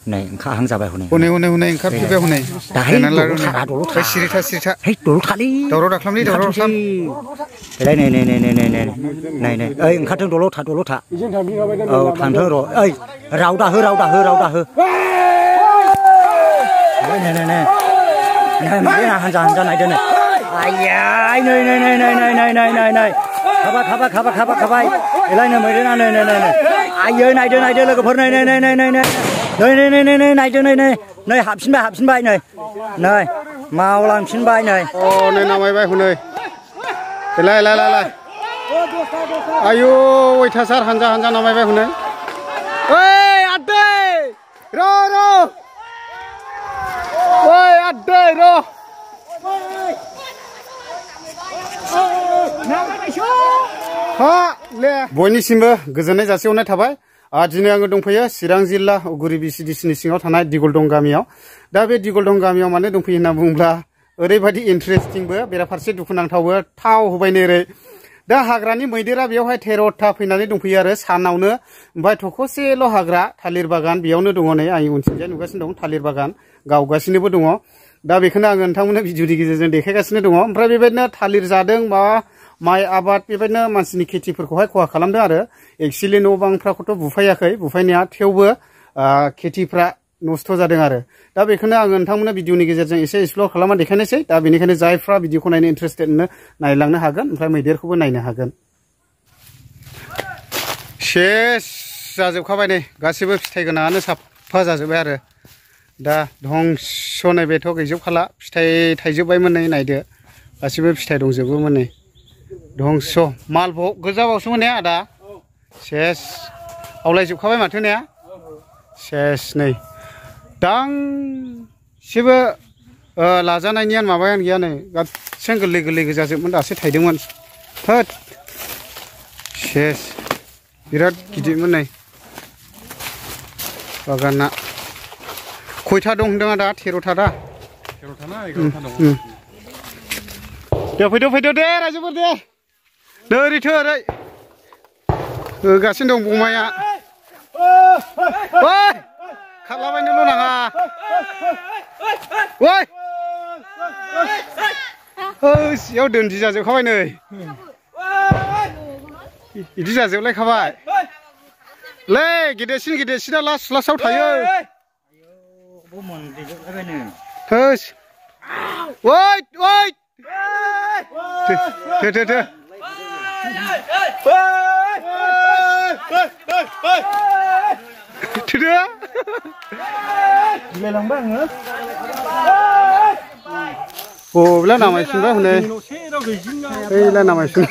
नै ओंखारहां जाबाय हनै हनै ओंखारफैबाय हनै दाहाय दल'था सिरिथा है दल'थालै दावराव दाख्लामलै दावराव दाख्लाम बेलाय नै ओइ ओंखारथों दल'था औ थांथों र' ओइ राव दाहो नै माने हानजा नायदो नै आयै नै खाबाय एलाय नै मैदेरा नै आयै नायदो लोगोफोर नै नायदो नै हाबफिनबाय नै मावलांफिनबाय नै नै नामायबाय हनै एलाय आयु अयथासार हानजा नामायबाय हनै ओइ आदै र' ओइ आदै र' बयनिसिमबो गोजोननाय जासिहरनाय थाबाय दिनै आङो दंफैयो चिरां जिल्ला उगुरि बिसिडिसिनि सिङाव थानाय दिगलदं गामियाव दा बे दिगलदं गामियाव मानो दंफैयो होनना बुङोब्ला ओरैबायदि इन्टारेस्टिंबो बेराफारसे दुखुनांथावबो थाव होबाय नै ओरै दा हाग्रानि मैदेरा बेयावहाय 13टा फैनानै दंफैयो आरो सानावनो ओमफ्राय थख'सेल' हाग्रा थालिर बागान बेयावनो दङ नै आंनि उनथिंजाय नुगासिनो दं थालिर बागान गावगासिनोबो दङ दा बेखौनो आङो नोंथांमोननो भिडिअनि गेजेरजों देखायगासिनो दङ ओमफ्राय बेबायदिनो थालिर जादों माइ आबाद बेबायदिनो मानसिनि खेथिफोरखौहाय खहा खालामदों आरो एक्चुवेलि न' बांफ्राखौथ' बुफायाखै बुफायनाया थेवबो खेथिफ्रा नस्थ' जादों आरो दा बेखौनो आङो नोंथांमोननो भिडिअनि गेजेरजों एसे एक्सप्लर खालामना देखायनोसै दा बेनिखायनो जायफ्रा भिडिअखौ नायनो इन्टारेस्टेड नायलांनो हागोन ओमफ्राय मैदेरखौबो नायनो हागोन सेस जाजोबखाबाय नै गासिबो फिथाइ गोनाङानो साफा जाजोब्बाय आरो दा धंस' नैबेथ' गैजोबखाला फिथाइ थाइजोब्बायमोन नै नायदो गासिबो फिथाइ दंजोबोमोन नै धंस' मालभग गोजाबावसोमोन ने आदा सेस आवलायजोबखाबाय माथो ने सेस नै दांसेबो लाजानायनियानो माबायानो गैया नै गासिबो गोरलै गोजाजोबमोन दासो थायदोंमोन होद सेस बिराद गिदिरमोन नै बागाना खयथा दं होनदों आदा 13टा दा 13टा ना 11टा दं फैदो दे रायजोफोर दे नै ओरैथो ओरै होगासिनो दं बमाया ओइ खारलाबायनोल' नाङा ओइ सियाव दोन्दि जाजोबखाबाय नै बिदि जाजोबलायखाबाय लै गिदिरसिना लास्टाव थायो होस ओइ थो गिलायलांबाय आङो बेला नामायफिनबाय हनै ओइला नामायफिन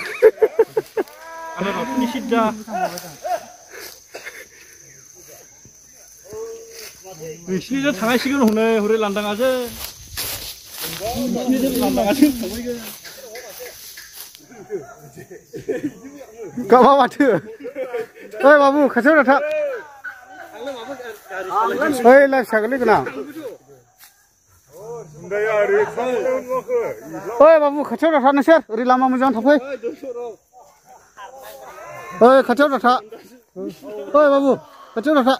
नोंसिनिजों थांनांसिगोन हरै लांदाङाजों गाबा माथो ओइ बाबु खाथियाव था ओइ लाइफ सागोलै गोनां ओइ बाबु खाथियाव था नोंसोर ओरै लामा मोजां थाफै ओइ खाथियाव था ओइ बाबु खाथियाव था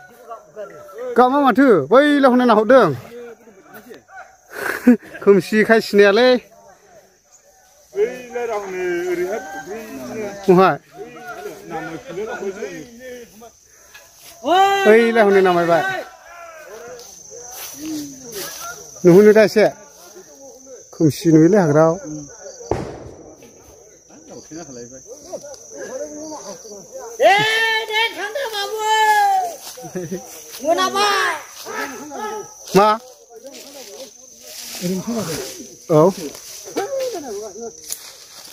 गाबा माथो बैलाव होनो नाहरदों खोमसिखाय सिनायालै बहाय ओइलाय हनै नामायबाय नुहुरनो दा एसे खोमसि नुयोलै हाग्रायाव मा औ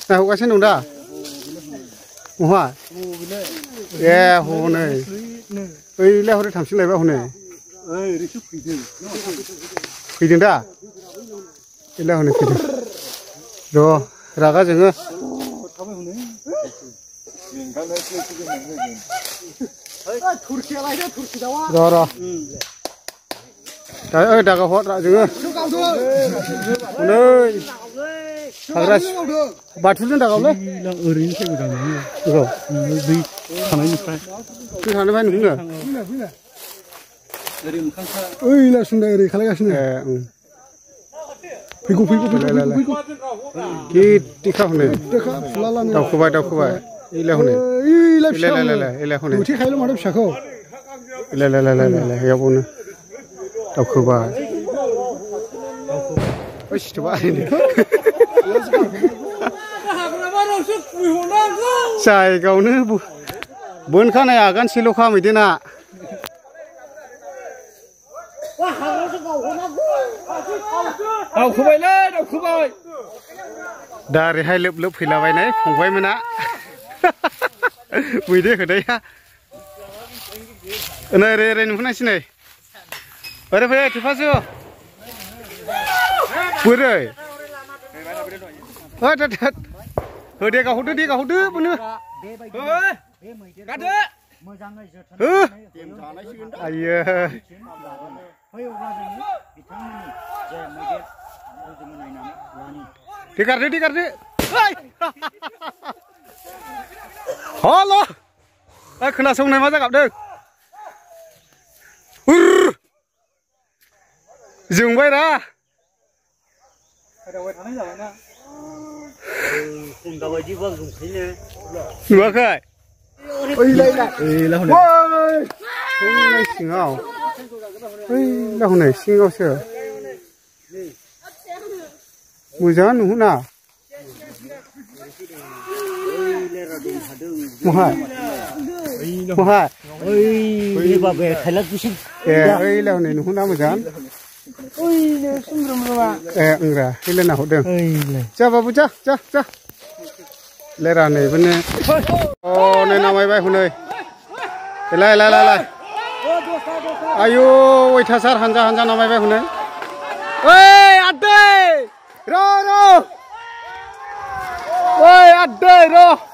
नायहरगासिनो दं दा बहा ए हनै ओइलाय हरै थांफिनलायबाय हनै फैदों दा ओइलाय हनै फैदों र' रागा जोङो र' दागा हर जोङो हनै हाग्रा बाथुलजों दागावलै ओरैनो फैबाय दै थानायनिफ्राय नुनो ओइ लासुंदा ओरै खालायगासिनो फैगौ टिका हनै दावखोबाय इला हनै इला हनै उथि खायलो माथो फिसाखौ इला यावनो दावखोबाय ओइ सिथबाय जायगायावनो बोनखानाय आगानसेल'खा मैदेना दावखोबाय दा ओरैहाय लोब फैलाबायनाय फंबायमोना मैदे होदैया ओरै नुहरनायसै नै ओरै फै थुफासु बोरै होदे गावहरदो बोनो आयो दिगारदो हल' खोनासंनाय मा जागाबदों जोंबाय रा नुवाखै सिङाव हनै सिङावसो मोजां नुहुना महाय ओइला हनै नुहुना मोजां ओंरा हेलेना हरदों जा बाबु जा लेरा नैबोनो नै नामायबाय हनै लाय आयु अयथासार हानजा नामायबाय हनै ओइ आदै र' ओइ आदै र'